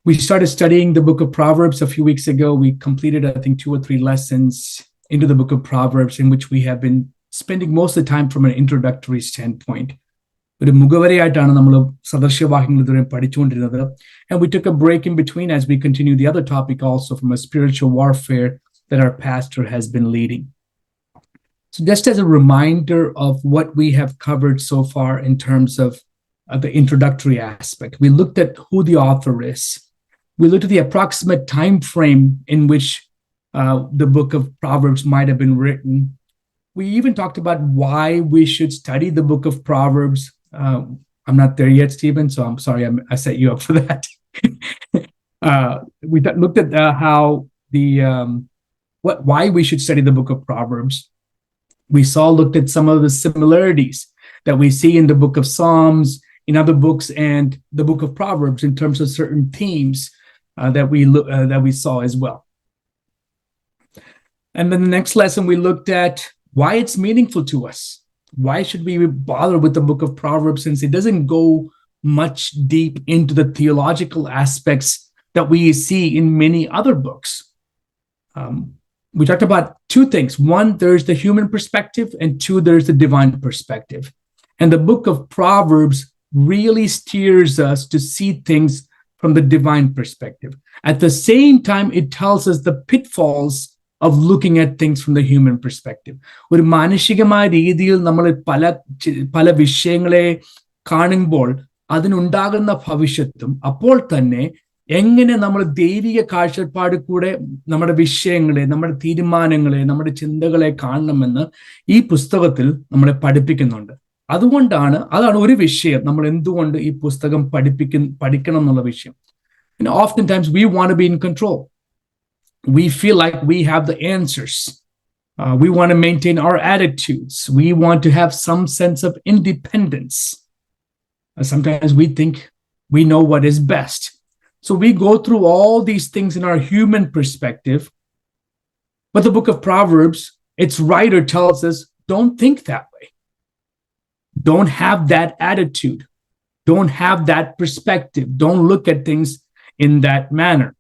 We started studying the book of Proverbs a few weeks ago. We completed, I think, 2 or 3 lessons into the book of Proverbs, in which we have been spending most of the time from an introductory standpoint. ഒരു മുഖവരയായിട്ടാണ് നമ്മൾ സദൃശ്യവാക്യങ്ങൾ ഇതുവരെ പഠിച്ചുകൊണ്ടിരുന്നത്. And we took a break in between as we continue the other topic also from a spiritual warfare that our pastor has been leading. So just as a reminder of what we have covered so far in terms of the introductory aspect, we looked at who the author is. We looked at the approximate time frame in which the book of Proverbs might have been written. We even talked about why we should study the book of Proverbs. I'm not there yet, Stephen, so I'm sorry I set you up for that. We looked at how why we should study the book of Proverbs. We looked at some of the similarities that we see in the book of Psalms, in other books, and the book of Proverbs in terms of certain themes that we saw as well. And then the next lesson we looked at why it's meaningful to us. Why should we bother with the book of Proverbs, since it doesn't go much deep into the theological aspects that we see in many other books? We talked about 2 things. 1, there's the human perspective, and 2, there's the divine perspective. And the book of Proverbs really steers us to see things from the divine perspective. At the same time, it tells us the pitfalls of looking at things from the human perspective. ഒരു മാനുഷികമായ രീതിയിൽ നമ്മൾ പല വിഷയങ്ങളെ കാണുമ്പോൾ അതിനുണ്ടാകുന്ന ഭവിഷ്യത്തും, അപ്പോൾ തന്നെ എങ്ങനെ നമ്മൾ ദൈവിക കാഴ്ചപ്പാട് കൂടെ നമ്മുടെ വിഷയങ്ങളെ, നമ്മുടെ തീരുമാനങ്ങളെ, നമ്മുടെ ചിന്തകളെ കാണണമെന്ന് ഈ പുസ്തകത്തിൽ നമ്മളെ പഠിപ്പിക്കുന്നുണ്ട്. അതാണ് ഒരു വിഷയം നമ്മൾ എന്തുകൊണ്ട് ഈ പുസ്തകം പഠിക്കണം എന്നുള്ള വിഷയം. Oftentimes we want to be in control. We feel like we have the answers. We want to maintain our attitudes. We want to have some sense of independence. Sometimes we think we know what is best. So we go through all these things in our human perspective. But the book of Proverbs, its writer tells us, don't think that way. Don't have that attitude. Don't have that perspective. Don't look at things in that manner.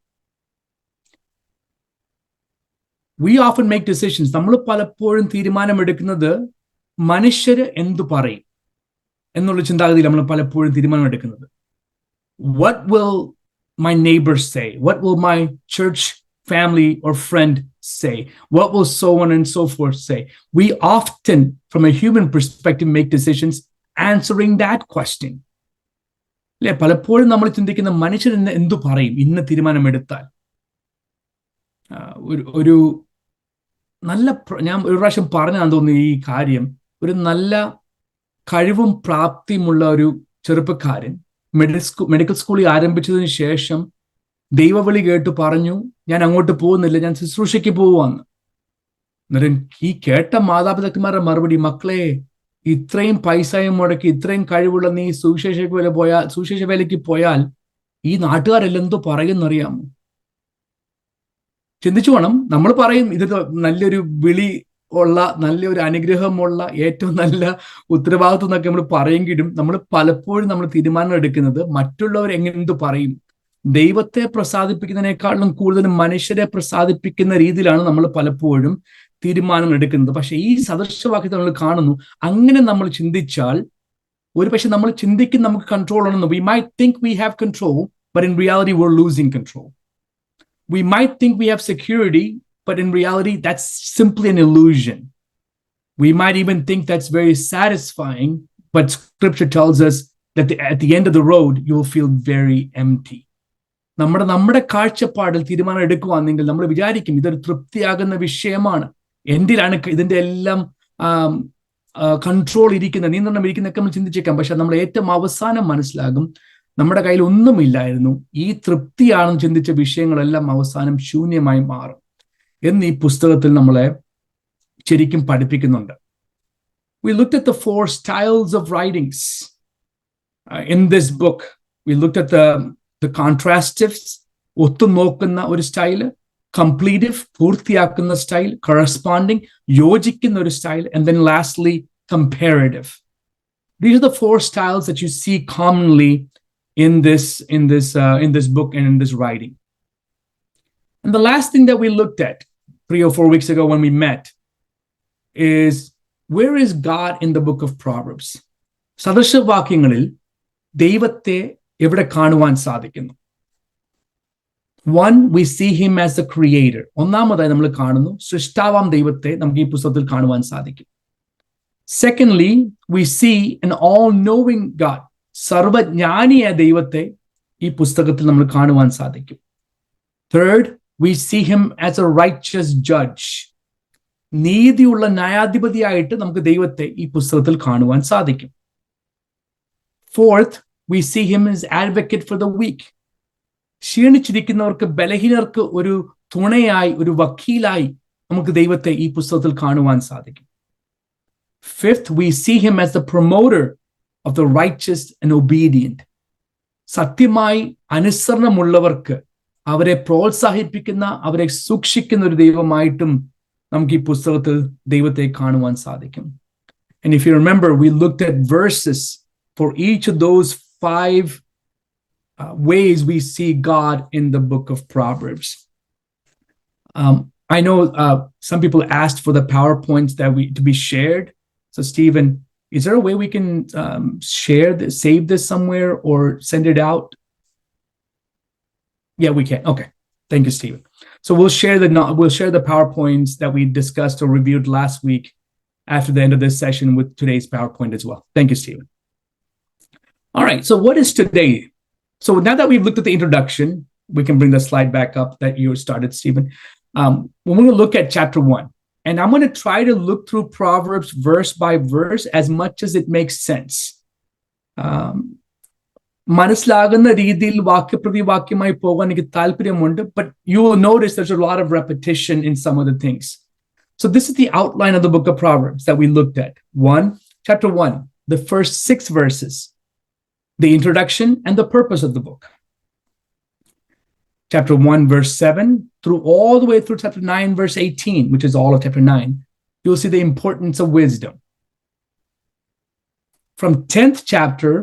We often make decisions. നമ്മൾ പലപ്പോഴും തീരുമാനമെടുക്കുന്നത് മനുഷ്യര് എന്തു പറയും എന്നുള്ള ചിന്താഗതിയിൽ നമ്മൾ പലപ്പോഴും തീരുമാനമെടുക്കുന്നത്. What will my neighbors say? What will my church family or friend say? What will so on and so forth say? We often, from a human perspective, make decisions answering that question. അല്ലെ, പലപ്പോഴും നമ്മൾ ചിന്തിക്കുന്ന മനുഷ്യർ എന്തു പറയും ഇന്ന് തീരുമാനമെടുത്താൽ. ഒരു നല്ല, ഞാൻ ഒരു പ്രാവശ്യം പറഞ്ഞാന്ന് തോന്നുന്നു ഈ കാര്യം, ഒരു നല്ല കഴിവും പ്രാപ്തിയുമുള്ള ഒരു ചെറുപ്പക്കാരൻ മെഡിക്കൽ സ്കൂളിൽ ആരംഭിച്ചതിന് ശേഷം ദൈവവിളി കേട്ട് പറഞ്ഞു, ഞാൻ അങ്ങോട്ട് പോകുന്നില്ല, ഞാൻ ശുശ്രൂഷയ്ക്ക് പോവാന്ന്. അന്നേരം ഈ കേട്ട മാതാപിതാക്കന്മാരുടെ മറുപടി, മക്കളെ ഇത്രയും പൈസയും മുടക്കി ഇത്രയും കഴിവുള്ള നീ സുവിശേഷ വേലയ്ക്ക് പോയാൽ ഈ നാട്ടുകാരെല്ലാം എന്തോ പറയുന്നറിയാമോ? ചിന്തിച്ചു വേണം. നമ്മൾ പറയും ഇത് നല്ലൊരു വിളി ഉള്ള, നല്ലൊരു അനുഗ്രഹമുള്ള, ഏറ്റവും നല്ല ഉത്തരവാദിത്വം എന്നൊക്കെ നമ്മൾ പറയെങ്കിലും നമ്മൾ പലപ്പോഴും നമ്മൾ തീരുമാനം എടുക്കുന്നത് മറ്റുള്ളവർ എന്തു പറയും, ദൈവത്തെ പ്രസാദിപ്പിക്കുന്നതിനേക്കാളും കൂടുതൽ മനുഷ്യരെ പ്രസാദിപ്പിക്കുന്ന രീതിയിലാണ് നമ്മൾ പലപ്പോഴും തീരുമാനങ്ങൾ എടുക്കുന്നത്. പക്ഷെ ഈ സദൃശവാക്യത്തിൽ നമ്മൾ കാണുന്നു, അങ്ങനെ നമ്മൾ ചിന്തിച്ചാൽ ഒരു പക്ഷെ നമ്മൾ ചിന്തിക്കുന്ന നമുക്ക് കൺട്രോൾ ഉണ്ടെന്ന്. We might think we have control, but in reality we're losing control. We might think we have security, but in reality, that's simply an illusion. We might even think that's very satisfying, but scripture tells us that at the end of the road, you'll feel very empty. നമ്മുടെ കാഴ്ചപ്പാടിൽ തീരുമാനം എടുക്കുവാണെങ്കിൽ നമ്മൾ വിചാരിക്കും ഇതൊരു തൃപ്തിയാകുന്ന വിഷയമാണ്, എന്തിനാണ് ഇതിന്റെ എല്ലാം കൺട്രോൾ ഇരിക്കുന്നത്, നിയന്ത്രണം ഇരിക്കുന്നതൊക്കെ നമ്മൾ ചിന്തിച്ചേക്കാം. പക്ഷെ നമ്മൾ ഏറ്റവും അവസാനം മനസ്സിലാകും നമ്മുടെ കയ്യിൽ ഒന്നുമില്ലായിരുന്നു, ഈ തൃപ്തിയാണെന്ന് ചിന്തിച്ച വിഷയങ്ങളെല്ലാം അവസാനം ശൂന്യമായി മാറും എന്ന് ഈ പുസ്തകത്തിൽ നമ്മളെ ശരിക്കും പഠിപ്പിക്കുന്നുണ്ട്. We looked at the 4 styles of writings in this book. We looked at the contrastives, ഒത്തുനോക്കുന്ന ഒരു സ്റ്റൈല്, completive, പൂർത്തിയാക്കുന്ന സ്റ്റൈൽ, corresponding, യോജിക്കുന്ന ഒരു style, and then lastly comparative. These are the 4 styles that you see commonly in this book and in this writing. And the last thing that we looked at 3 or 4 weeks ago when we met is, where is God in the book of Proverbs? സദൃശവാക്യങ്ങളിൽ ദൈവത്തെ എവിടെ കാണുവാൻ സാധിക്കുന്നു? One, we see him as the creator. ഒന്നാമതായി നമ്മൾ കാണുന്നു സൃഷ്ടാവാം ദൈവത്തെ നമുക്ക് ഈ പുസ്തകത്തിൽ കാണുവാൻ സാധിക്കും. Secondly, we see an all-knowing God. സർവജ്ഞാനിയായ ദൈവത്തെ ഈ പുസ്തകത്തിൽ നമ്മൾ കാണുവാൻ സാധിക്കും. Third, we see him as a righteous judge. നീതിയുള്ള ന്യായാധിപതിയായിട്ട് നമുക്ക് ദൈവത്തെ ഈ പുസ്തകത്തിൽ കാണുവാൻ സാധിക്കും. Fourth, we see him as advocate for the weak. ക്ഷീണിച്ചിരിക്കുന്നവർക്ക്, ബലഹീനർക്ക് ഒരു തുണയായി, ഒരു വക്കീലായി നമുക്ക് ദൈവത്തെ ഈ പുസ്തകത്തിൽ കാണുവാൻ സാധിക്കും. Fifth, we see him as the promoter of the righteous and obedient. സത്യമായി അനുസരണമുള്ളവർക്ക് അവരെ പ്രോത്സാഹിപ്പിക്കുന്ന, അവരെ സൂക്ഷിക്കുന്ന ഒരു ദൈവമായിട്ടും നമുക്ക് ഈ പുസ്തകത്തിൽ ദൈവത്തെ കാണുവാൻ സാധിക്കും. And if you remember, we looked at verses for each of those 5 ways we see God in the book of Proverbs. I know some people asked for the PowerPoints to be shared. So Stephen, is there a way we can save this somewhere or send it out? Yeah, we can. Okay. Thank you, Stephen. So we'll share the PowerPoints that we discussed or reviewed last week after the end of this session with today's PowerPoint as well. Thank you, Stephen. All right. So what is today? So now that we've looked at the introduction, we can bring the slide back up that you started, Stephen. We're going to look at chapter 1. And I'm going to try to look through Proverbs verse by verse as much as it makes sense. മനസ്സിലാകുന്ന രീതിയിൽ വാക്യപ്രതിവാക്യമായി പോകാൻ എനിക്ക് താല്പര്യമുണ്ട്, but you will notice there's a lot of repetition in some of the things. So this is the outline of the book of Proverbs that we looked at. Chapter 1, the first 6 verses, the introduction and the purpose of the book. Chapter 1, verse 7, through all the way through chapter 9, verse 18, which is all of chapter 9, you'll see the importance of wisdom. From 10th chapter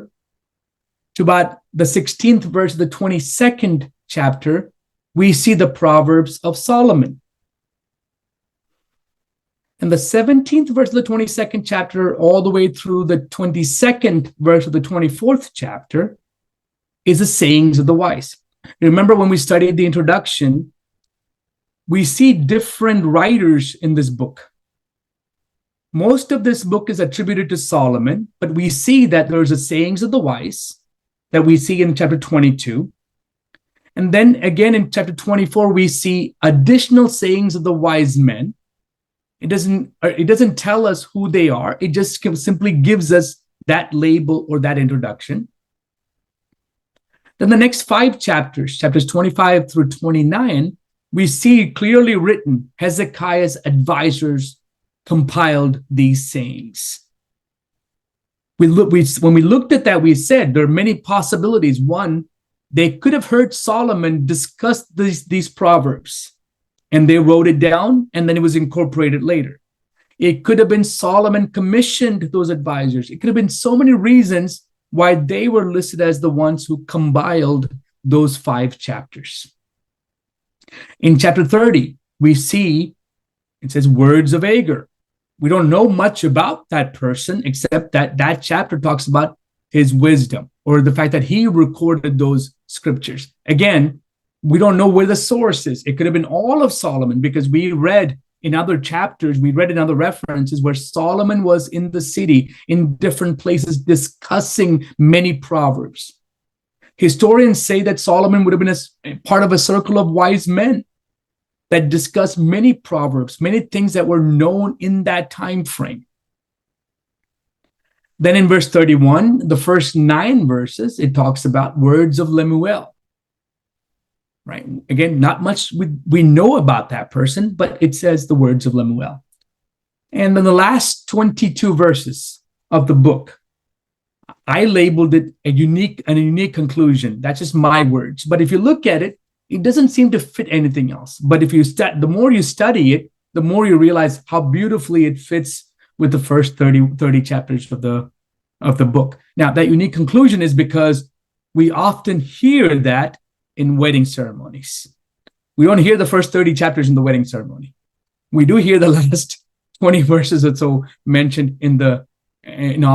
to about the 16th verse of the 22nd chapter, we see the Proverbs of Solomon. And the 17th verse of the 22nd chapter, all the way through the 22nd verse of the 24th chapter, is the sayings of the wise. Remember when we studied the introduction, we see different writers in this book. Most of this book is attributed to Solomon, but we see that there's a sayings of the wise that we see in chapter 22. And then again in chapter 24, we see additional sayings of the wise men. It doesn't tell us who they are. It just simply gives us that label or that introduction. Then the next 5 chapters, chapters 25 through 29, we see clearly written Hezekiah's advisors compiled these sayings. When we looked at that, we said there are many possibilities. One, they could have heard Solomon discuss these proverbs, and they wrote it down, and then it was incorporated later. It could have been Solomon commissioned those advisors. It could have been so many reasons why they were listed as the ones who compiled those 5 chapters. In chapter 30, we see it says words of Agur. We don't know much about that person except that chapter talks about his wisdom or the fact that he recorded those scriptures. Again, we don't know where the source is. It could have been all of Solomon, because we read in other chapters, we read in other references where Solomon was in the city in different places discussing many proverbs. Historians say that Solomon would have been a part of a circle of wise men that discussed many proverbs, many things that were known in that time frame. Then in verse 31, the first 9 verses, it talks about words of Lemuel. Right? Again, not much we know about that person, but it says the words of Lemuel. And then the last 22 verses of the book, I labeled it a unique conclusion. That's just my words. But if you look at it, it doesn't seem to fit anything else. But if you the more you study it, the more you realize how beautifully it fits with the first 30 chapters of the book. Now, that unique conclusion is because we often hear that in wedding ceremonies. We don't hear the first 30 chapters in the wedding ceremony. We do hear the last 20 verses or so mentioned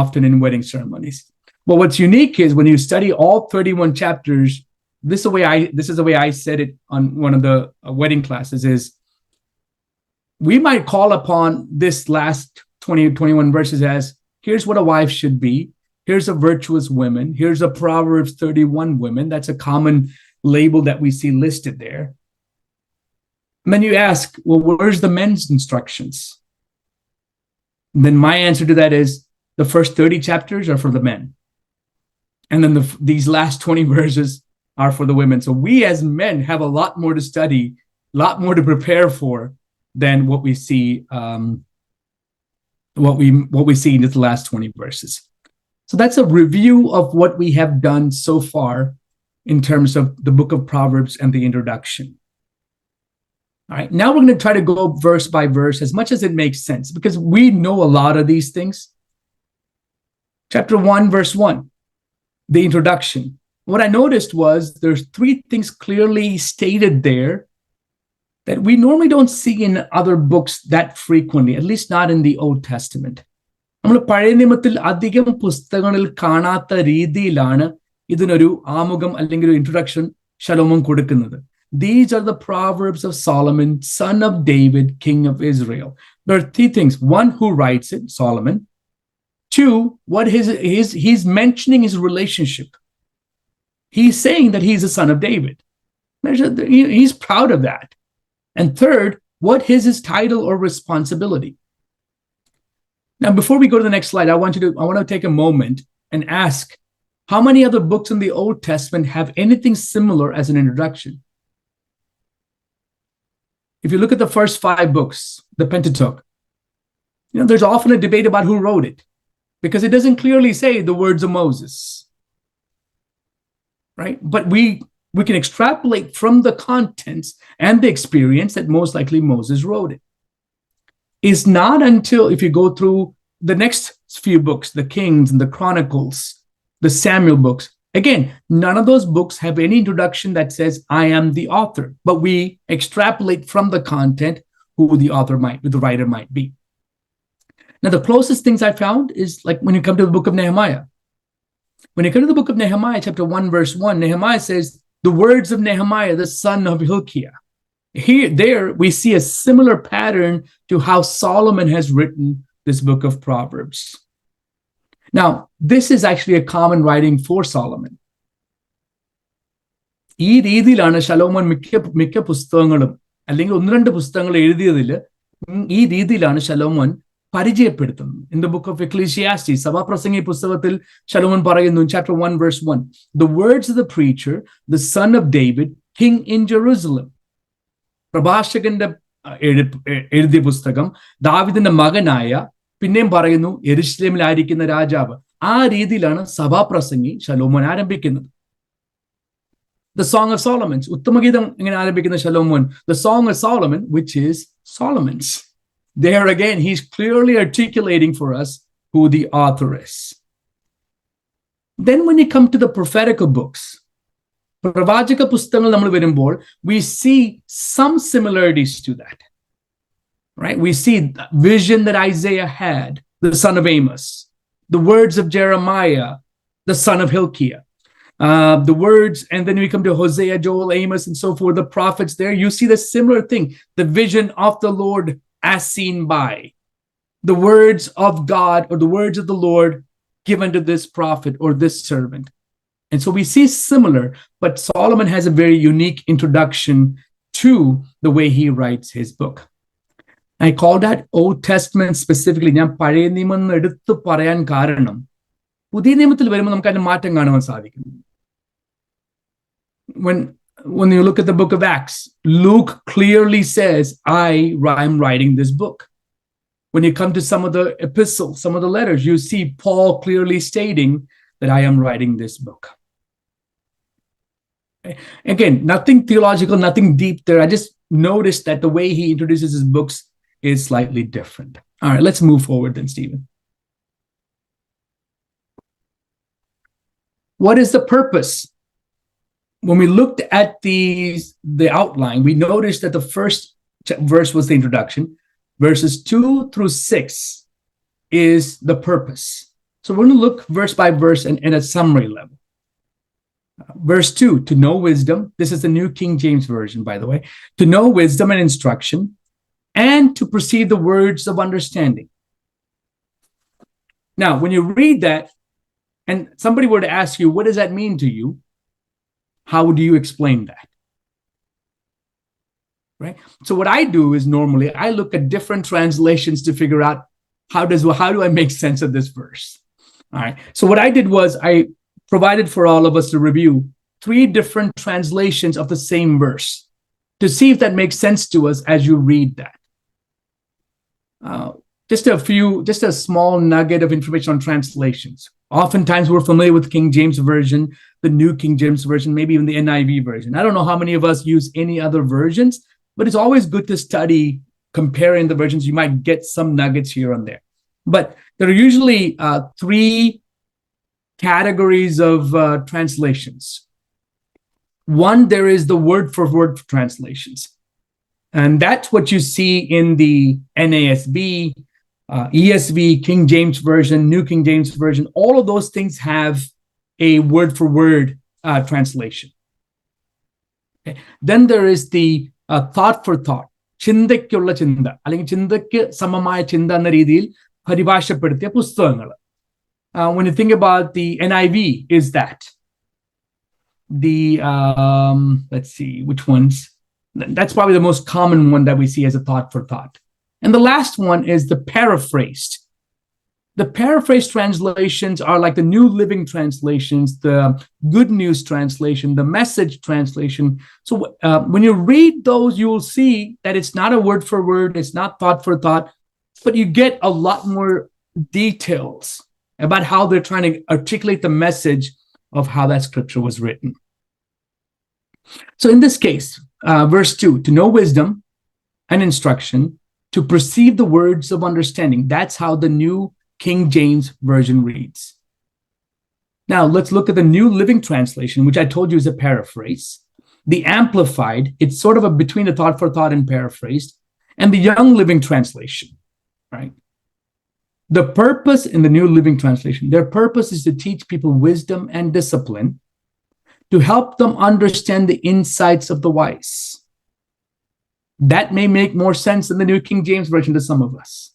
often in wedding ceremonies. But what's unique is when you study all 31 chapters, this is the way I said it on one of the wedding classes, is we might call upon this last 20 or 21 verses as, here's what a wife should be. Here's a virtuous woman. Here's a Proverbs 31 woman. That's a common label that we see listed there. And then you ask, well, where's the men's instructions? And then my answer to that is the first 30 chapters are for the men. And then these last 20 verses are for the women. So we as men have a lot more to study, a lot more to prepare for than what we see what we see in the last 20 verses. So that's a review of what we have done so far in terms of the book of Proverbs and the introduction. All right, now we're going to try to go verse by verse as much as it makes sense, because we know a lot of these things. Chapter 1, verse 1, the introduction. What I noticed was there's 3 things clearly stated there that we normally don't see in other books that frequently, at least not in the Old Testament. നമ്മൾ പഴയ നിയമത്തിൽ അധികം പുസ്തകങ്ങളിൽ കാണാത്ത രീതിയിലാണ് ഇതിനൊരു ആമുഖം അല്ലെങ്കിൽ ഒരു ഇൻട്രൊഡക്ഷൻ ശലോമോൻ കൊടുക്കുന്നത്. These are the Proverbs of Solomon, son of David, king of Israel. There are 3 things. 1, who writes it, Solomon. 2, what he's mentioning his relationship. He's saying that he's a son of David. He's proud of that. And 3rd, what is his title or responsibility? Now, before we go to the next slide, I want to take a moment and ask, how many other books in the Old Testament have anything similar as an introduction? If you look at the first 5 books, the Pentateuch, there's often a debate about who wrote it, because it doesn't clearly say the words of Moses, right? But we can extrapolate from the contents and the experience that most likely Moses wrote it. It's not until, if you go through the next few books, the Kings and the Chronicles, the Samuel books, again, none of those books have any introduction that says, I am the author, but we extrapolate from the content who the writer might be. Now, the closest things I found is like when you come to the book of Nehemiah. When you come to the book of Nehemiah, chapter 1, verse 1, Nehemiah says, the words of Nehemiah, the son of Hilkiah. There we see a similar pattern to how Solomon has written this book of Proverbs. Now, this is actually a common writing for Solomon. ഈ രീതിയിലാണ് ശലോമോൻ മിക്ക പുസ്തകങ്ങളും അല്ലെങ്കിൽ 1-2 പുസ്തകങ്ങൾ എഴുതിയതിൽ ഈ രീതിയിലാണ് ശലോമോൻ പരിചയപ്പെടുത്തുന്നത്. In the book of Ecclesiastes, സഭാപ്രസംഗി പുസ്തകത്തിൽ ശലോമോൻ പറയുന്നു, chapter 1, verse 1, the words of the preacher, the son of David, king in Jerusalem. പ്രഭാഷകന്റെ എഴുതിയ പുസ്തകം, ദാവീദിന്റെ മകനായ, പിന്നെയും പറയുന്നു യെരൂശലേമിലായിരിക്കുന്ന രാജാവ്. ആ രീതിയിലാണ് സഭാപ്രസംഗി ശലോമോൻ ആരംഭിക്കുന്നത്. The Song of Solomon, ഉത്തമഗീതം ഇങ്ങനെ ആരംഭിക്കുന്ന ശലോമോൻ, the Song of Solomon, which is Solomon's. There again, he's clearly articulating for us who the author is. Then when you come to the prophetical books, പ്രവാചക പുസ്തകങ്ങൾ നമ്മൾ വരുമ്പോൾ, we see some similarities to that. Right? We see the vision that Isaiah had, the son of Amos, the words of Jeremiah, the son of Hilkiah, the words, and then we come to Hosea, Joel, Amos, and so forth, the prophets there, you see the similar thing, the vision of the Lord as seen by, the words of God or the words of the Lord given to this prophet or this servant. And so we see similar, but Solomon has a very unique introduction to the way he writes his book. I call that Old Testament specifically. ഞാൻ പഴയ നിയമം എടുത്തു പറയാൻ കാരണം പുതിയ നിയമത്തിൽ വരുമ്പോൾ നമുക്ക് അതിന്റെ മാറ്റം കാണുവാൻ സാധിക്കും. When you look at the book of Acts, Luke clearly says, I'm writing this book. When you come to some of the epistles, some of the letters, you see Paul clearly stating that I am writing this book. Again, nothing theological, nothing deep there. I just noticed that the way he introduces his books is slightly different. All right, let's move forward then, Stephen. What is the purpose? When we looked at the outline, we noticed that the first verse was the introduction. Verses 2 through 6 is the purpose. So we're going to look verse by verse and at a summary level. Verse 2, to know wisdom. This is the New King James Version, by the way. To know wisdom and instruction, and to perceive the words of understanding. Now, when you read that, and somebody were to ask you, what does that mean to you? How would you explain that? Right? So what I do is normally I look at different translations to figure out how do I make sense of this verse? All right. So what I did was I provided for all of us to review 3 different translations of the same verse to see if that makes sense to us as you read that. Just a small nugget of information on translations. Oftentimes we're familiar with King James Version, the New King James Version, maybe even the NIV version. I don't know how many of us use any other versions, but it's always good to study comparing the versions. You might get some nuggets here and there. But there are usually 3 categories of translations. One, there is the word-for-word translations. And that's what you see in the NASB, ESV, King James Version, New King James Version. All of those things have a word-for-word translation. Okay. Then there is the thought for thought. ചിന്തയ്ക്കുള്ള ചിന്ത അല്ലെങ്കിൽ ചിന്തയ്ക്ക് സമമായ ചിന്ത എന്ന രീതിയിൽ പരിഭാഷപ്പെടുത്തിയ പുസ്തകങ്ങൾ. When you think about the NIV, is that the let's see which ones. That's probably the most common one that we see as a thought for thought. And the last one is the paraphrased. The paraphrased translations are like the New Living translations, the Good News translation, the Message translation. So when you read those, you will see that it's not a word for word, it's not thought for thought, but you get a lot more details about how they're trying to articulate the message of how that scripture was written. So in this case, verse 2, to know wisdom and instruction, to perceive the words of understanding. That's how the New King James Version reads. Now, let's look at the New Living Translation, which I told you is a paraphrase. The Amplified, it's sort of a between a thought for thought and paraphrased. And the Young Living Translation, right? The purpose in the New Living Translation, their purpose is to teach people wisdom and discipline, to help them understand the insights of the wise. That may make more sense in the New King James Version to some of us.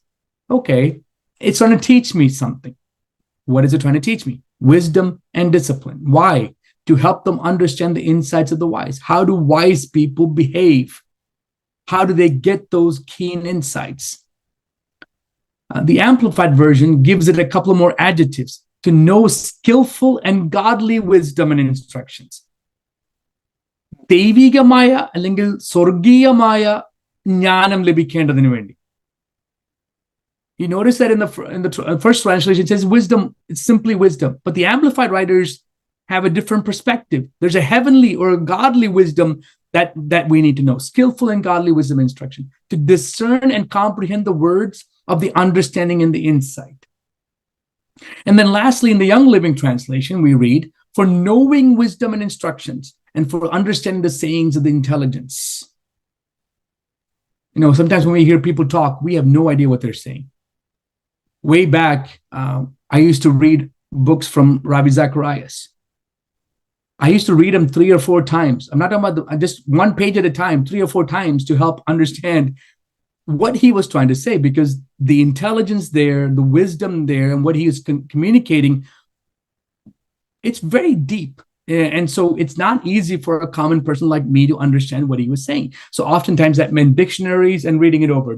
Okay, it's trying to teach me something. What is it trying to teach me? Wisdom and discipline. Why? To help them understand the insights of the wise. How do wise people behave? How do they get those keen insights? The Amplified Version gives it a couple of more adjectives. To know skillful and godly wisdom and instructions. ദൈവികമായ അല്ലെങ്കിൽ സ്വർഗീയമായ ജ്ഞാനം ലഭിക്കേണ്ടതിന് വേണ്ടി. You notice that in the first translation, it says wisdom, it's simply wisdom. But the Amplified writers have a different perspective. There's a heavenly or a godly wisdom that we need to know. Skillful and godly wisdom instruction. To discern and comprehend the words of the understanding and the insight. And then lastly, in the Young Living Translation, we read, for knowing wisdom and instructions, and for understanding the sayings of the intelligence. You know, sometimes when we hear people talk, we have no idea what they're saying. Way back, I used to read books from Ravi Zacharias. I used to read them 3 or 4 times. I'm not talking about just one page at a time, 3 or 4 times to help understand what he was trying to say, because the intelligence there, the wisdom there, and what he is communicating, it's very deep. And so it's not easy for a common person like me to understand what he was saying. So oftentimes that meant dictionaries and reading it over.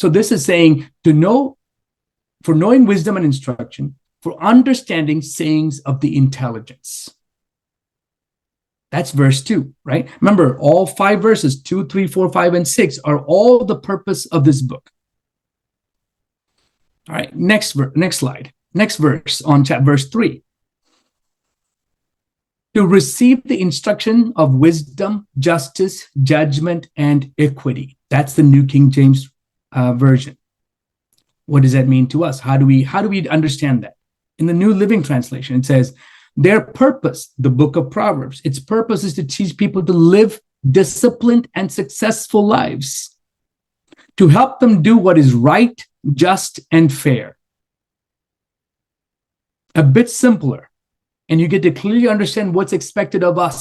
So this is saying to know, for knowing wisdom and instruction, for understanding sayings of the intelligence. That's verse 2, right? Remember, all 5 verses, 2, 3, 4, 5, and 6 are all the purpose of this book. All right, next slide. Next verse on verse 3. To receive the instruction of wisdom, justice, judgment, and equity. That's the New King James Version. What does that mean to us? How do we understand that? In the New Living Translation, it says, their purpose, the book of Proverbs, its purpose is to teach people to live disciplined and successful lives, to help them do what is right, just, and fair. A bit simpler, and you get to clearly understand what's expected of us.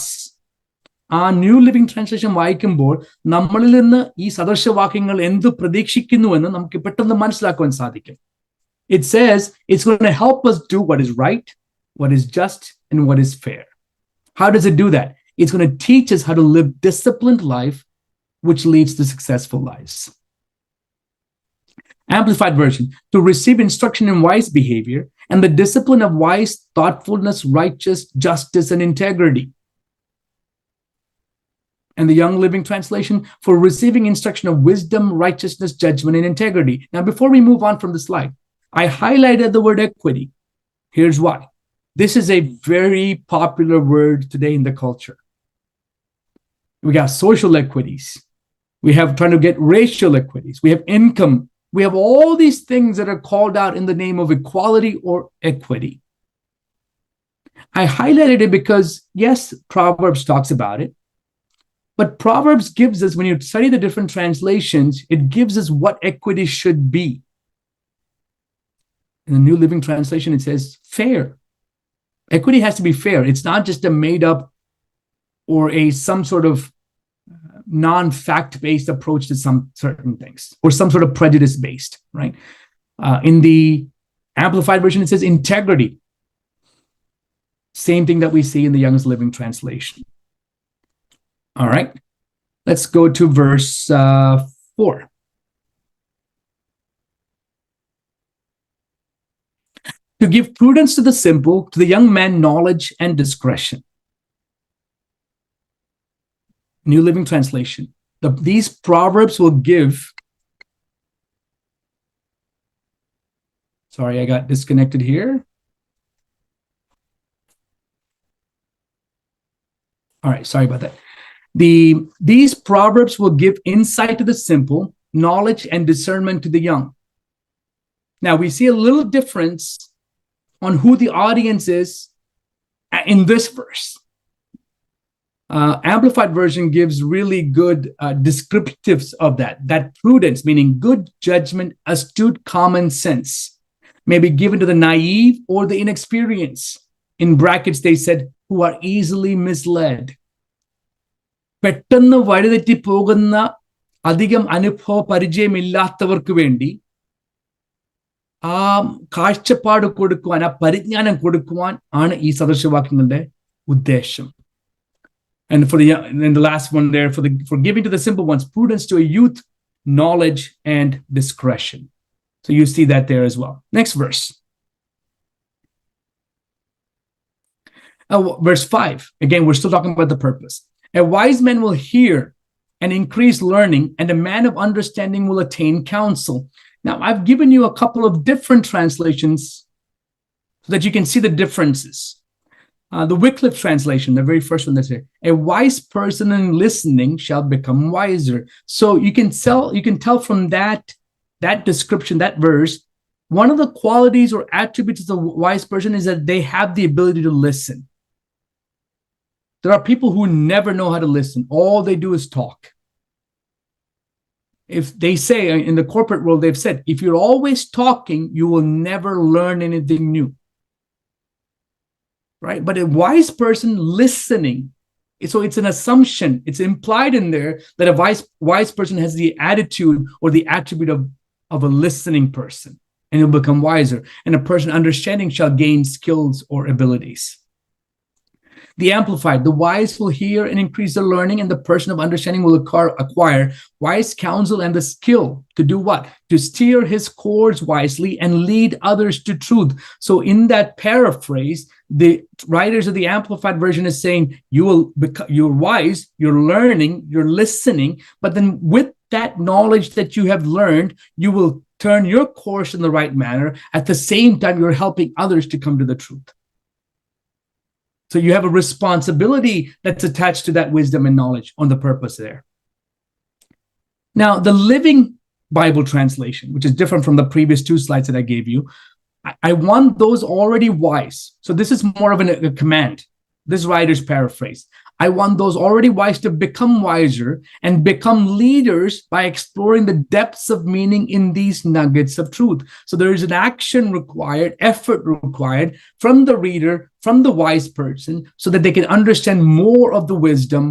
ആ new living translation വായിക്കുമ്പോൾ നമ്മളിൽ നിന്ന് ഈ സദൃശവാക്യങ്ങൾ എന്ത് പ്രതീക്ഷിക്കുന്നുവെന്ന് നമുക്ക് പെട്ടെന്ന് മനസ്സിലാക്കുവാൻ സാധിക്കും. It says it's going to help us do what is right, what is just, and what is fair. How does it do that? It's going to teach us how to live disciplined life, which leads to successful lives. Amplified version, to receive instruction in wise behavior and the discipline of wise thoughtfulness, righteous, justice, and integrity. And the Young Living Translation, for receiving instruction of wisdom, righteousness, judgment, and integrity. Now, before we move on from the slide, I highlighted the word equity. Here's why. This is a very popular word today in the culture. We got social equities. We have trying to get racial equities. We have income. We have all these things that are called out in the name of equality or equity. I highlighted it because, yes, Proverbs talks about it. But Proverbs gives us, when you study the different translations, it gives us what equity should be. In the New Living Translation, it says fair. Equity has to be fair. It's not just a made up or some sort of non-fact-based approach to some certain things, or some sort of prejudice-based, right? In the Amplified Version, it says integrity. Same thing that we see in the Young's Living Translation. All right, let's go to verse 4. To give prudence to the simple, to the young man knowledge and discretion. New Living Translation. These proverbs will give. Sorry, I got disconnected here. All right, sorry about that. These proverbs will give insight to the simple, knowledge and discernment to the young. Now, we see a little difference on who the audience is in this verse. Amplified Version gives really good descriptives of that prudence, meaning good judgment, astute common sense, may be given to the naive or the inexperienced. In brackets, they said, who are easily misled. പെട്ടെന്ന് വഴിതെറ്റി പോകുന്ന അധികം അനുഭവ പരിചയമില്ലാത്തവർക്ക് വേണ്ടി ആ കാഴ്ചപ്പാട് കൊടുക്കുവാൻ, ആ പരിജ്ഞാനം കൊടുക്കുവാൻ ആണ് ഈ സദൃശവാക്യങ്ങളുടെ ഉദ്ദേശം. And the last one there, for giving to the simple ones, prudence to a youth, knowledge and discretion. So you see that there as well. Next verse. Verse 5. Again, we're still talking about the purpose. A wise man will hear and increase learning, and a man of understanding will attain counsel. Now, I've given you a couple of different translations so that you can see the differences. The Wycliffe translation, the very first one, that says, a wise person in listening shall become wiser. So you can tell from that description, that verse, one of the qualities or attributes of a wise person is that they have the ability to listen. There are people who never know how to listen. All they do is talk. If they say, in the corporate world, they've said, if you're always talking, you will never learn anything new. Right? But a wise person listening, so it's an assumption. It's implied in there that a wise person has the attitude or the attribute of a listening person, and he'll become wiser. And a person understanding shall gain skills or abilities. The Amplified, the wise will hear and increase their learning, and the person of understanding will acquire wise counsel and the skill to do what? To steer his course wisely and lead others to truth. So in that paraphrase, the writers of the Amplified Version is saying, you're wise, you're learning, you're listening, but then with that knowledge that you have learned, you will turn your course in the right manner. At the same time, you're helping others to come to the truth. So you have a responsibility that's attached to that wisdom and knowledge on the purpose there. Now, the Living Bible translation, which is different from the previous two slides that I gave you, I want those already wise. So this is more of a command. This writer's paraphrase. I want those already wise to become wiser and become leaders by exploring the depths of meaning in these nuggets of truth. So there is an action required, effort required from the reader, from the wise person, so that they can understand more of the wisdom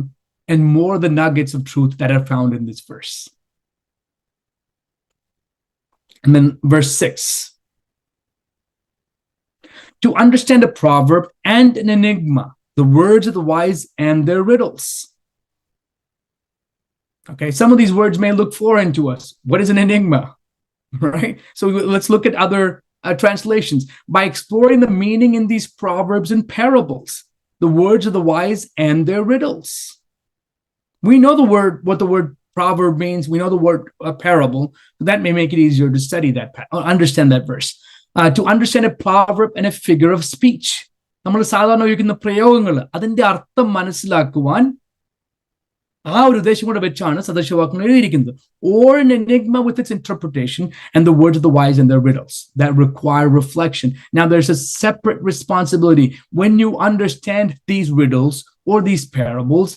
and more of the nuggets of truth that are found in this verse. And then verse 6. To understand a proverb and an enigma, the words of the wise and their riddles. Okay, some of these words may look foreign to us. What is an enigma? Right? So let's look at other translations. By exploring the meaning in these proverbs and parables, the words of the wise and their riddles. We know what the word proverb means. We know the word parable. That may make it easier to study that, understand that verse. To understand a proverb and a figure of speech. നമ്മൾ സാധാരണ ഉപയോഗിക്കുന്ന പ്രയോഗങ്ങൾ അതിന്റെ അർത്ഥം മനസ്സിലാക്കുവാൻ ആ ഒരു ഉദ്ദേശം കൂടെ വെച്ചാണ് സദൃശവാക്യങ്ങൾ എഴുതിയിരിക്കുന്നത്. Or an enigma with its interpretation and the words of the wise and their riddles that require reflection. Now there's a separate responsibility. When you understand these riddles or these parables,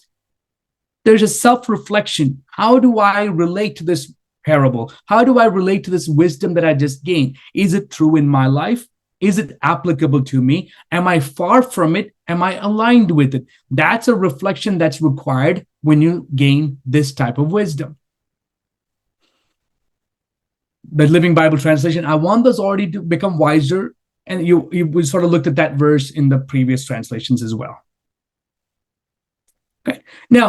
there's a self-reflection. How do I relate to this parable? How do I relate to this wisdom that I just gained? Is it true in my life? Is it applicable to me? Am I far from it? Am I aligned with it? That's a reflection that's required when you gain this type of wisdom. The Living Bible Translation, I want those already to become wiser. And we sort of looked at that verse in the previous translations as well. Okay. Now,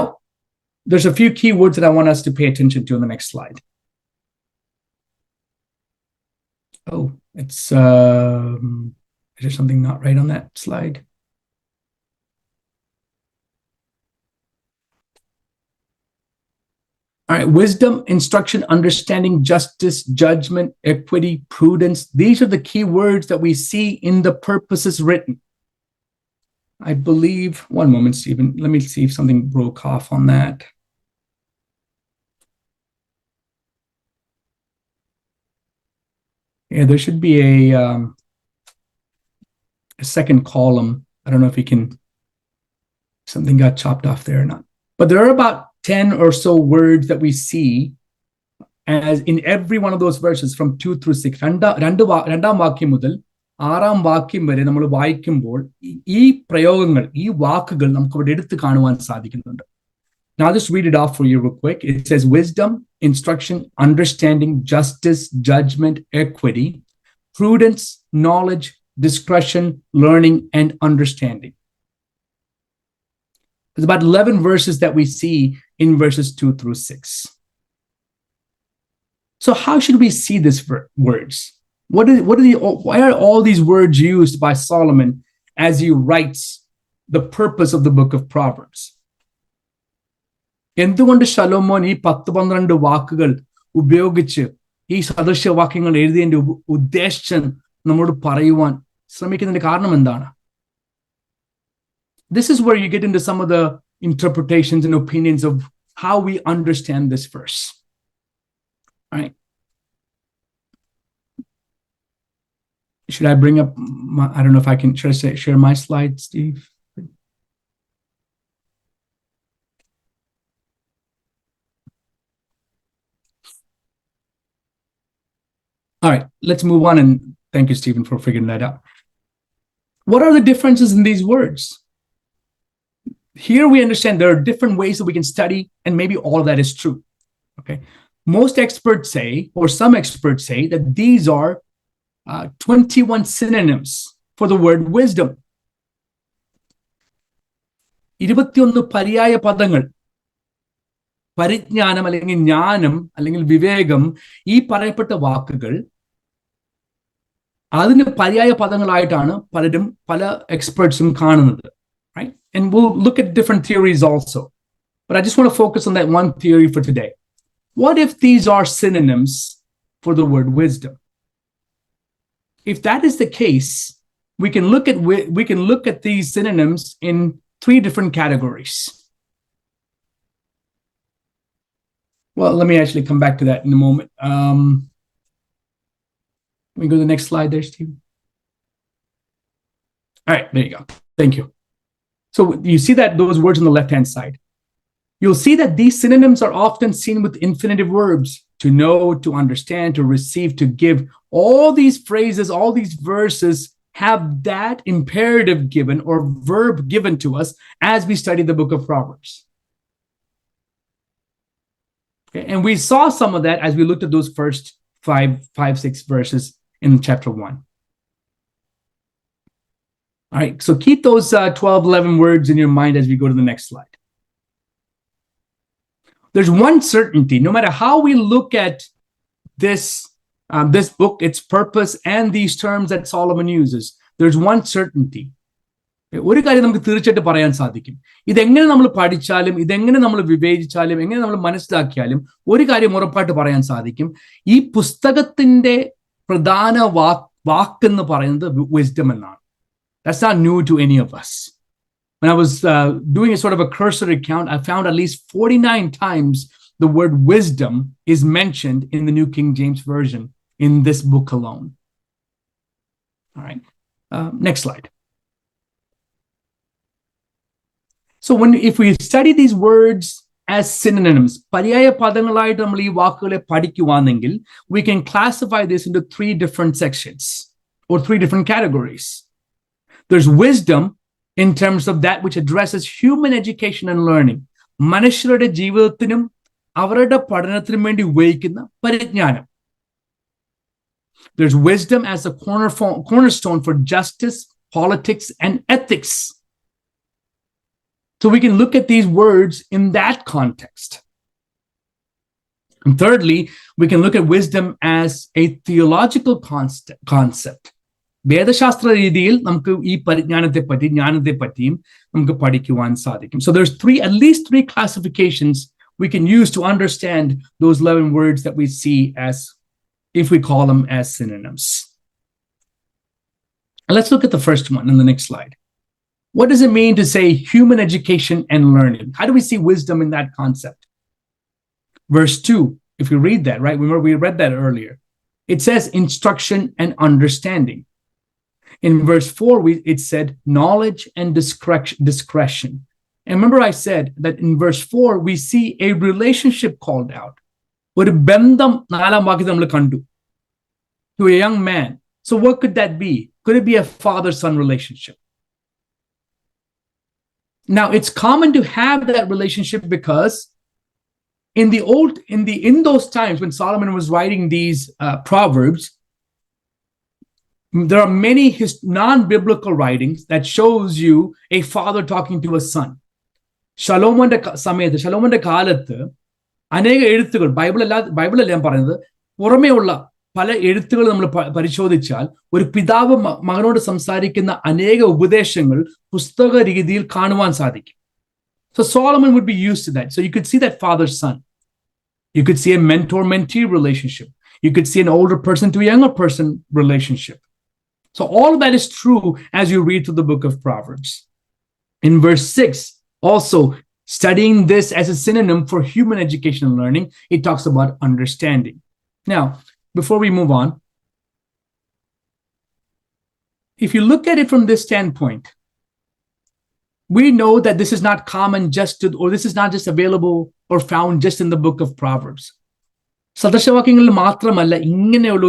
there's a few key words that I want us to pay attention to in the next slide. Oh, is there something not right on that slide? All right, wisdom, instruction, understanding, justice, judgment, equity, prudence. These are the key words that we see in the purposes written. I believe, one moment, Stephen, let me see if something broke off on that. Yeah, there should be a second column. I don't know if you can, something got chopped off there or not. But there are about 10 or so words that we see as in every one of those verses from 2 through 6. രണ്ടാം വാക്യം മുതൽ ആറാം വാക്യം വരെ നമ്മൾ വായിക്കുമ്പോൾ ഈ പ്രയോഗങ്ങൾ, ഈ വാക്കുകൾ നമുക്ക് ഇവിടെ എടുത്തു കാണുവാൻ സാധിക്കുന്നുണ്ട്. Now I'll just read it off for you real quick. It says wisdom, instruction, understanding, justice, judgment, equity, prudence, knowledge, discretion, learning, and understanding. There's about 11 verses that we see in verses 2 through 6. So how should we see these words? Why are all these words used by Solomon as he writes the purpose of the book of Proverbs? എന്തുകൊണ്ട് ശലോമോൻ ഈ 10-12 വാക്കുകൾ ഉപയോഗിച്ച് ഈ സദൃശവാക്യങ്ങൾ എഴുതിയതിന്റെ ഉദ്ദേശം നമ്മോട് പറയുവാൻ ശ്രമിക്കുന്നതിന്റെ കാരണം എന്താണ്? This is where you get into some of the interpretations and opinions of how we understand this verse. All right. Should I bring up I don't know if I can, should I share my slide, Steve? All right, let's move on, and thank you, Stephen, for figuring that out. What are the differences in these words? Here we understand there are different ways that we can study, and maybe all of that is true. Okay, most experts say, or some experts say, that these are 21 synonyms for the word wisdom. 21 പര്യായ പദങ്ങൾ, പരിജ്ഞാനം അല്ലെങ്കിൽ ജ്ഞാനം അല്ലെങ്കിൽ വിവേകം, ഈ പറയപ്പെട്ട വാക്കുകൾ അതിന് പര്യായ പദങ്ങളായിട്ടാണ് പലരും പല എക്സ്പെർട്സും കാണുന്നത്. Right? And we'll look at different theories also. But I just want to focus on that one theory for today. What if these are synonyms for the word wisdom? If that is the case, we can look at these synonyms in 3 different categories. Well, let me actually come back to that in a moment. Can we go to the next slide there, Steve? All right, there you go. Thank you. So you see that those words on the left-hand side. You'll see that these synonyms are often seen with infinitive verbs: to know, to understand, to receive, to give. All these phrases, all these verses have that imperative given or verb given to us as we study the book of Proverbs. Okay? And we saw some of that as we looked at those first six verses in chapter 1. All right, so keep those 12, 11 words in your mind as we go to the next slide. There's one certainty, no matter how we look at this book, its purpose, and these terms that Solomon uses, there's one certainty. ഒരു കാര്യം നമുക്ക് തീർച്ചയായിട്ടും പറയാൻ സാധിക്കും. ഇതെങ്ങനെ നമ്മൾ പഠിച്ചാലും, ഇതെങ്ങനെ നമ്മൾ വിവേചിച്ചാലും, എങ്ങനെ നമ്മൾ മനസ്സിലാക്കിയാലും ഒരു കാര്യം ഉറപ്പായിട്ട് പറയാൻ സാധിക്കും. ഈ പുസ്തകത്തിന്റെ പ്രധാന വാക്കെന്ന് പറയുന്നത് വിസ്ഡം എന്നാണ്. That's not new to any of us. When I was doing a sort of a cursory count, I found at least 49 times the word wisdom is mentioned in the New King James Version in this book alone. All right. Next slide. So if we study these words as synonyms, പര്യായ പദങ്ങളായിട്ട് നമ്മൾ ഈ വാക്കുകളെ പഠിക്കുവാണെങ്കിൽ, we can classify this into 3 different sections or 3 different categories. There's wisdom in terms of that which addresses human education and learning. മനുഷ്യരുടെ ജീവിതത്തിനും അവരുടെ പഠനത്തിനും വേണ്ടി ഉപയോഗിക്കുന്ന പരിജ്ഞാനം. There's wisdom as a cornerstone for justice, politics, and ethics. So we can look at these words in that context. And thirdly, we can look at wisdom as a theological concept. വേദശാസ്ത്ര രീതിയിൽ നമുക്ക് ഈ പരിജ്ഞാനത്തെ പറ്റി ജ്ഞാനത്തെ പറ്റിയും നമുക്ക് പഠിക്കുവാൻ സാധിക്കും. So there's at least three classifications we can use to understand those 11 words that we see as, if we call them as synonyms. And let's look at the first one in the next slide. What does it mean to say human education and learning? How do we see wisdom in that concept? Verse 2, if you read that, right? Remember, we read that earlier. It says instruction and understanding. In verse 4, it said knowledge and discretion. And remember I said that in verse 4, we see a relationship called out. ഒരു ബന്ധം നാലാം വാക്യത്തിൽ നമ്മൾ കണ്ടു. To a young man. So what could that be? Could it be a father-son relationship? Now, it's common to have that relationship because in those times when Solomon was writing these Proverbs, there are many non-biblical writings that shows you a father talking to a son. ശലോമോന്റെ കാലത്ത് അനേക എഴുത്തുകൾ ബൈബിളല്ല ഞാൻ പറയുന്നത്, പുറമേയുള്ള പല എഴുത്തുകൾ നമ്മൾ പരിശോധിച്ചാൽ ഒരു പിതാവ് മകനോട് സംസാരിക്കുന്ന അനേക ഉപദേശങ്ങൾ പുസ്തക രീതിയിൽ കാണുവാൻ സാധിക്കും. So Solomon would be used to that. So you could see that father-son. You could see a mentor-mentee relationship. You could see an older person to a younger person relationship. So all of that is true as you read through the book of Proverbs. In verse 6, also studying this as a synonym for human education and learning, it talks about understanding. Now, before we move on, if you look at it from this standpoint, we know that this is not common this is not just available or found just in the book of Proverbs. സദൃശവാക്യങ്ങളിൽ മാത്രമല്ല ഇങ്ങനെയുള്ള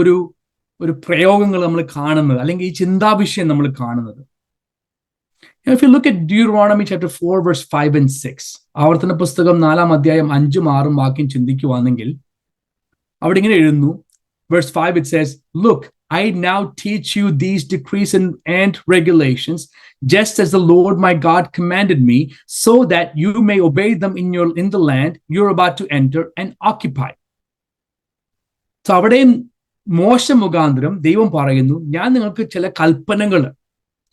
ഒരു പ്രയോഗങ്ങൾ നമ്മൾ കാണുന്നത്, അല്ലെങ്കിൽ ഈ ചിന്താവിഷയം നമ്മൾ കാണുന്നത്. If you look at Deuteronomy chapter 4, verse 5 and 6, ആവർത്തന പുസ്തകം 4-ാം അധ്യായം 5-6 വാക്യം ചിന്തിക്കുവാണെങ്കിൽ അവിടെ ഇങ്ങനെ എഴുതുന്നു. Verse 5, it says, "Look, I now teach you these decrees and regulations, just as the Lord my God commanded me, so that you may obey them in the land you're about to enter and occupy." So അവിടെയും മോശ മുഖാന്തരം ദൈവം പറയുന്നു, ഞാൻ നിങ്ങൾക്ക് ചില കൽപ്പനകൾ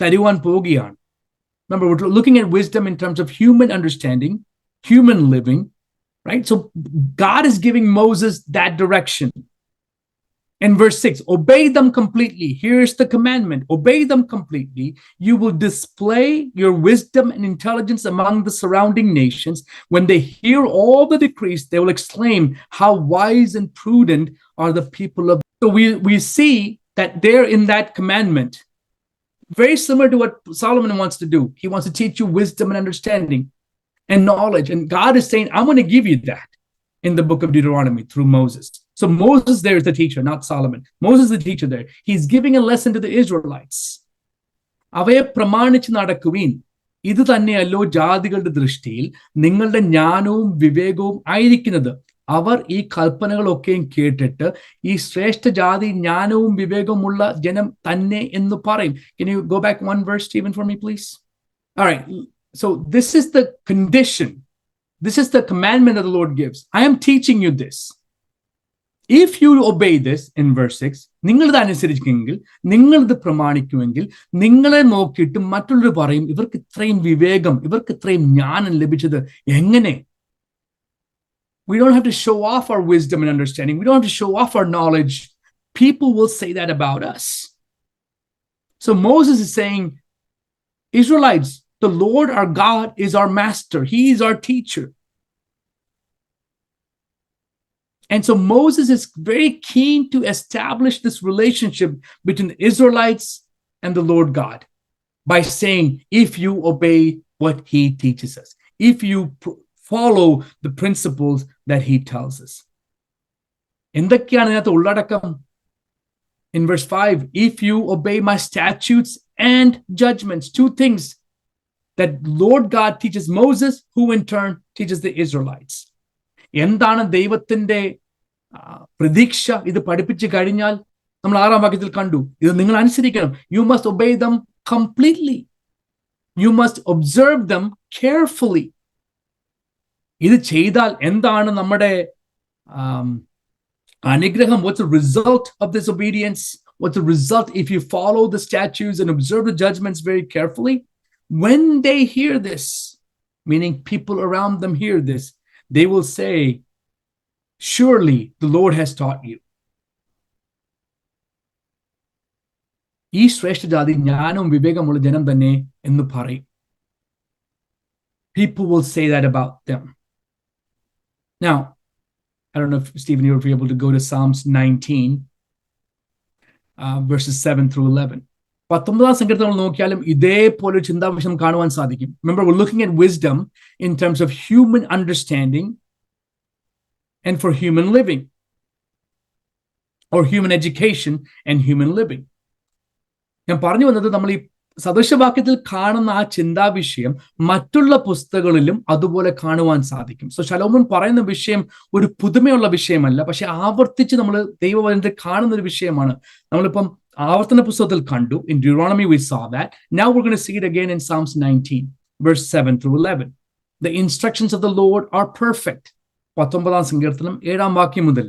തരുവാൻ പോവുകയാണ്. Remember, we're looking at wisdom in terms of human understanding, human living, right? So God is giving Moses that direction. In verse 6, obey them completely. Here's the commandment. Obey them completely. You will display your wisdom and intelligence among the surrounding nations. When they hear all the decrees, they will exclaim, how wise and prudent are the people of... So we see that there in that commandment, Very similar to what Solomon wants to do. He wants to teach you wisdom and understanding and knowledge. And God is saying, I'm going to give you that in the book of Deuteronomy through Moses. So Moses there is the teacher, not Solomon. Moses is the teacher there. He's giving a lesson to the Israelites. അവയെ പ്രമാണിച്ച് നടക്കുവീൻ. ഇത് തന്നെയല്ലോ ജാതികളുടെ ദൃഷ്ടിയിൽ നിങ്ങളുടെ ജ്ഞാനവും വിവേകവും ആയിരിക്കുന്നത്. അവർ ഈ കൽപ്പനകളൊക്കെയും കേട്ടിട്ട് ഈ ശ്രേഷ്ഠ ജാതി ജ്ഞാനവും വിവേകവുമുള്ള ജനം തന്നെ എന്ന് പറയും. Can you go back one verse, Stephen, for me, please? All right. So this is the condition. This is the commandment that the Lord gives. I am teaching you this. If you obey this in verse 6, നിങ്ങളിത് അനുസരിക്കുമെങ്കിൽ, നിങ്ങളിത് പ്രമാണിക്കുമെങ്കിൽ, നിങ്ങളെ നോക്കിയിട്ട് മറ്റുള്ളവർ പറയും, ഇവർക്ക് ഇത്രയും വിവേകം, ഇവർക്ക് ഇത്രയും ജ്ഞാനം ലഭിച്ചത് എങ്ങനെ? We don't have to show off our wisdom and understanding. We don't have to show off our knowledge. People will say that about us. So Moses is saying, Israelites, the Lord our God is our master. He is our teacher. And so Moses is very keen to establish this relationship between the Israelites and the Lord God by saying, if you obey what he teaches us, if you follow the principles that he tells us. എന്തൊക്കെയാണ് ഇതിനകത്ത് ഉള്ളടക്കം? In verse 5, if you obey my statutes and judgments, two things that Lord God teaches Moses, who in turn teaches the Israelites. എന്താണ് ദൈവത്തിന്റെ പ്രതീക്ഷ? ഇത് പഠിപ്പിച്ചു കഴിഞ്ഞാൽ നമ്മൾ 6-ാം വാക്യത്തിൽ കണ്ടു, ഇത് നിങ്ങൾ അനുസരിക്കണം. You must obey them completely. You must observe them carefully. ഇത് ചെയ്താൽ എന്താണ് നമ്മുടെ അനുഗ്രഹം? What's the result of this obedience? What's the result if you follow the statutes and observe the judgments very carefully? When they hear this, meaning people around them hear this, they will say, surely the Lord has taught you. ഈ ശ്രേഷ്ഠ ജാതി ജ്ഞാനവും വിവേകമുള്ള ജനം തന്നെ എന്ന് പറയും. People will say that about them. Now, I don't know if, Stephen, you were able to go to Psalms 19, verses 7 through 11. 19-ാം സങ്കീർത്തനം നോക്കിയാലും ഇതേപോലെ ചിന്താവിഷയം കാണുവാൻ സാധിക്കും. Remember, we're looking at wisdom in terms of human understanding and for human living, or human education and human living. ഞാൻ പറഞ്ഞു വന്നത്, നമ്മൾ ഈ സദൃശവാക്യത്തിൽ കാണുന്ന ആ ചിന്താവിഷയം മറ്റുള്ള പുസ്തകങ്ങളിലും അതുപോലെ കാണുവാൻ സാധിക്കും. സോ ശലോമോൻ പറയുന്ന വിഷയം ഒരു പുതുമയുള്ള വിഷയമല്ല, പക്ഷെ ആവർത്തിച്ച് നമ്മൾ ദൈവവചനത്തിൽ കാണുന്ന ഒരു വിഷയമാണ്. നമ്മളിപ്പം ആവർത്തന പുസ്തകത്തിൽ കണ്ടു. In Deuteronomy we saw that. Now we're going to see it again in Psalms 19, verse 7 through 11. The instructions of the Lord are perfect. 19-ാം സങ്കീർത്തനം 7-ാം വാക്യം മുതൽ.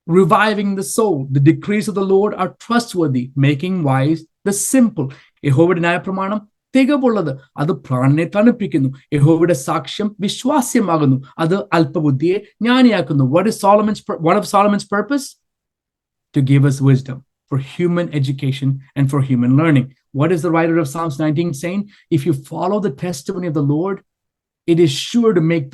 Reviving the soul. The decrees of the Lord are trustworthy, making wise the simple. യഹോവയുടെ ന്യായപ്രമാണം തികവുള്ളത്, അത് പ്രാണനെ തണുപ്പിക്കുന്നു. യഹോവയുടെ സാക്ഷ്യം വിശ്വാസ്യമാകുന്നു, അത് അല്പബുദ്ധിയെ ജ്ഞാനിയാക്കുന്നു. What of Solomon's purpose? To give us wisdom for human education and for human learning. What is the writer of Psalms 19 saying? If you follow the testimony of the Lord, it is sure to make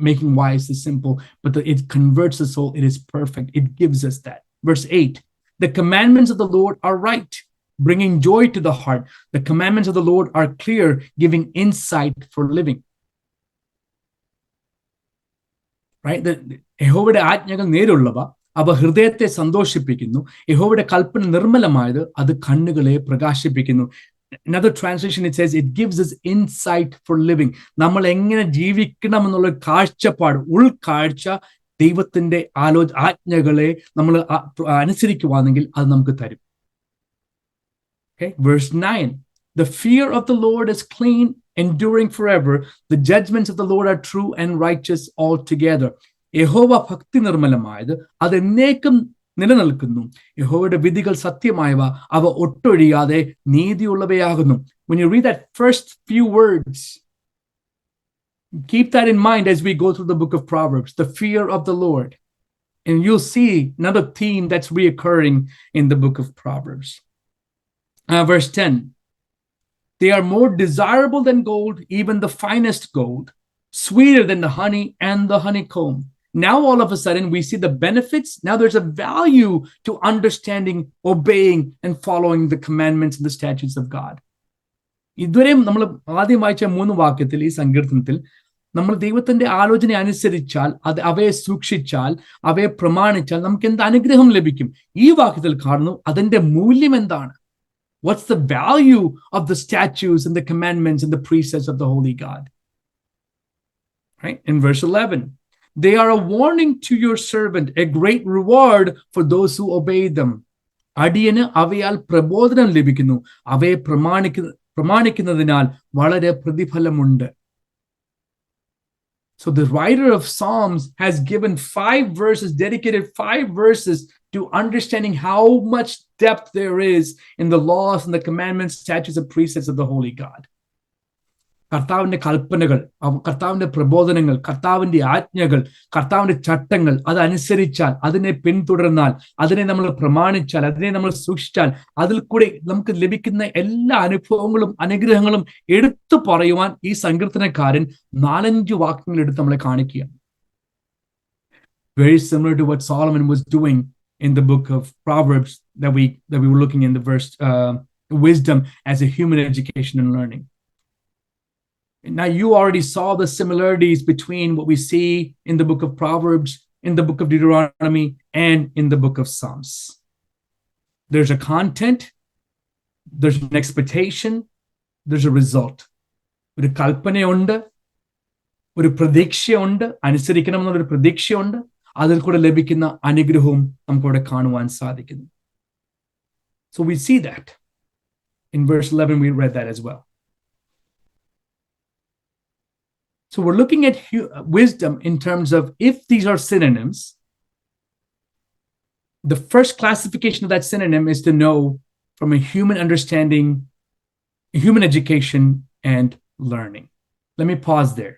making wise the simple, but it converts the soul. It is perfect. It gives us that. Verse 8, the commandments of the Lord are right, bringing joy to the heart. The commandments of the Lord are clear, giving insight for living. Right? യഹോവയുടെ ആജ്ഞകൾ നേരുള്ളവ, അവ ഹൃദയത്തെ സന്തോഷിപ്പിക്കുന്നു. യഹോവയുടെ കൽപ്പന നിർമ്മലമായത്, അത് കണ്ണുകളെ പ്രകാശിപ്പിക്കുന്നു. Another translation, it says it gives us insight for living. നമ്മൾ എങ്ങനെ ജീവിക്കണം എന്നുള്ള കാഴ്ചപ്പാട്, ഉൾക്കാഴ്ച ദൈവത്തിന്റെ ആജ്ഞകളെ നമ്മൾ അനുസരിക്കുവാണെങ്കിൽ അത് നമുക്ക് തരും. Okay, verse 9, the fear of the Lord is clean, enduring forever. The judgments of the Lord are true and righteous altogether. യഹോവ ഭക്തി നിർമ്മലമായത്, അത് എന്നേക്കും നിലനിൽക്കുന്നു. യഹോവയുടെ വിധികൾ സത്യമായവ, അവ ഒട്ടൊഴിയാതെ നീതിയുള്ളവയാകുന്നു. When you read that first few words, keep that in mind as we go through the book of Proverbs, the fear of the Lord. And you'll see another theme that's reoccurring in the book of Proverbs. Verse 10, they are more desirable than gold, even the finest gold, sweeter than the honey and the honeycomb. Now, all of a sudden, we see the benefits. Now there's a value to understanding, obeying, and following the commandments and the statutes of God. ഇതുവരെയും നമ്മൾ ആദ്യം വായിച്ച 3 വാക്യത്തിൽ ഈ സങ്കീർത്തനത്തിൽ നമ്മൾ ദൈവത്തിന്റെ ആലോചന അനുസരിച്ചാൽ, അവയെ സൂക്ഷിച്ചാൽ, അവയെ പ്രമാണിച്ചാൽ നമുക്ക് എന്ത് അനുഗ്രഹം ലഭിക്കും? ഈ വാക്യത്തിൽ കാണുന്നു അതിന്റെ മൂല്യം എന്താണ്. What's the value of the statutes and the commandments and the precepts of the holy God? Right? In verse 11, they are a warning to your servant, a great reward for those who obey them. അടിയന് അവയാൽ പ്രബോധനം ലഭിക്കുന്നു, അവയെ പ്രമാണിക്കുന്നതിനാൽ വളരെ പ്രതിഫലമുണ്ട്. So the writer of Psalms has given 5 verses, dedicated 5 verses to understanding how much depth there is in the laws and the commandments, statutes, and precepts of the holy God. കർത്താവിന്റെ കൽപ്പനകൾ, കർത്താവിന്റെ പ്രബോധനങ്ങൾ, കർത്താവിന്റെ ആജ്ഞകൾ, കർത്താവിന്റെ ചട്ടങ്ങൾ അതനുസരിച്ചാൽ, അതിനെ പിന്തുടർന്നാൽ, അതിനെ നമ്മൾ പ്രമാണിച്ചാൽ, അതിനെ നമ്മൾ സൂക്ഷിച്ചാൽ, അതിൽ കൂടെ നമുക്ക് ലഭിക്കുന്ന എല്ലാ അനുഭവങ്ങളും അനുഗ്രഹങ്ങളും എടുത്തു പറയുവാൻ ഈ സങ്കീർത്തനക്കാരൻ 4-5 വാക്യങ്ങൾ എടുത്ത് നമ്മളെ കാണിക്കുക. Very similar to what Solomon was doing in the book of Proverbs that we were looking in the verse wisdom as a human education and learning. Now, you already saw the similarities between what we see in the book of Proverbs, in the book of Deuteronomy, and in the book of Psalms. There's a content, there's an expectation, there's a result. ഒരു കൽപ്പനയുണ്ട്, ഒരു പ്രതീക്ഷയുണ്ട്, അനുസരിക്കണം എന്നൊരു പ്രതീക്ഷയുണ്ട്, അതിൽ കൂടെ ലഭിക്കുന്ന അനുഗ്രഹവും നമുക്കവിടെ കാണുവാൻ സാധിക്കുന്നു. So we see that. In verse 11, we read that as well. So we're looking at wisdom in terms of, if these are synonyms, the first classification of that synonym is to know from a human understanding, human education, and learning. Let me pause there.